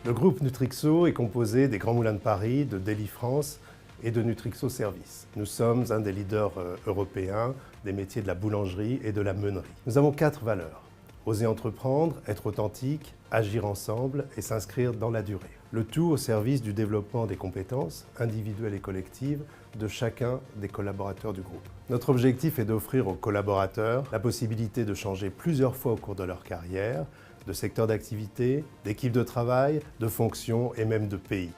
Le groupe Nutrixo est composé des Grands Moulins de Paris, de Deli-France et de Nutrixo Service. Nous sommes un des leaders européens des métiers de la boulangerie et de la meunerie. Nous avons 4 valeurs. Oser entreprendre, être authentique, agir ensemble et s'inscrire dans la durée. Le tout au service du développement des compétences individuelles et collectives de chacun des collaborateurs du groupe. Notre objectif est d'offrir aux collaborateurs la possibilité de changer plusieurs fois au cours de leur carrière, de secteur d'activité, d'équipe de travail, de fonction et même de pays.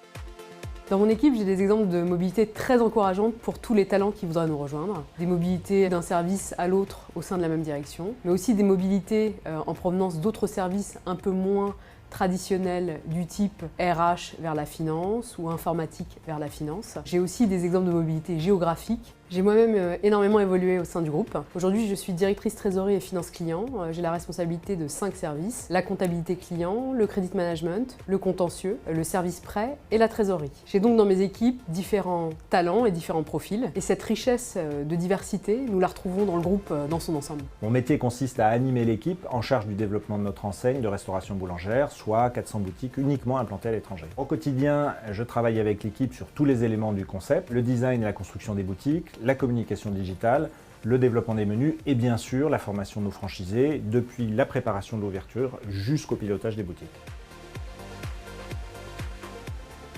Dans mon équipe, j'ai des exemples de mobilité très encourageantes pour tous les talents qui voudraient nous rejoindre. Des mobilités d'un service à l'autre au sein de la même direction, mais aussi des mobilités en provenance d'autres services un peu moins traditionnels du type RH vers la finance ou informatique vers la finance. J'ai aussi des exemples de mobilité géographique. J'ai moi-même énormément évolué au sein du groupe. Aujourd'hui, je suis directrice trésorerie et finance client. J'ai la responsabilité de 5 services, la comptabilité client, le credit management, le contentieux, le service prêt et la trésorerie. J'ai donc dans mes équipes différents talents et différents profils. Et cette richesse de diversité, nous la retrouvons dans le groupe dans son ensemble. Mon métier consiste à animer l'équipe en charge du développement de notre enseigne de restauration boulangère, soit 400 boutiques uniquement implantées à l'étranger. Au quotidien, je travaille avec l'équipe sur tous les éléments du concept, le design et la construction des boutiques, la communication digitale, le développement des menus et bien sûr la formation de nos franchisés, depuis la préparation de l'ouverture jusqu'au pilotage des boutiques.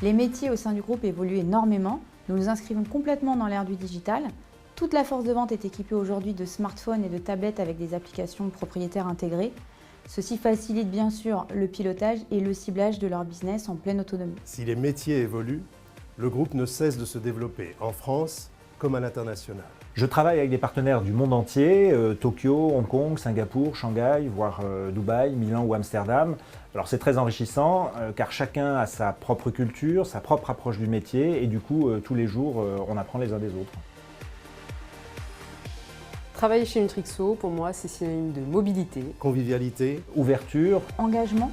Les métiers au sein du groupe évoluent énormément. Nous nous inscrivons complètement dans l'ère du digital. Toute la force de vente est équipée aujourd'hui de smartphones et de tablettes avec des applications propriétaires intégrées. Ceci facilite bien sûr le pilotage et le ciblage de leur business en pleine autonomie. Si les métiers évoluent, le groupe ne cesse de se développer en France comme à l'international. Je travaille avec des partenaires du monde entier, Tokyo, Hong Kong, Singapour, Shanghai, voire Dubaï, Milan ou Amsterdam. Alors c'est très enrichissant car chacun a sa propre culture, sa propre approche du métier et du coup tous les jours on apprend les uns des autres. Travailler chez Nutrixo, pour moi, c'est synonyme de mobilité, Convivialité, Ouverture, Engagement,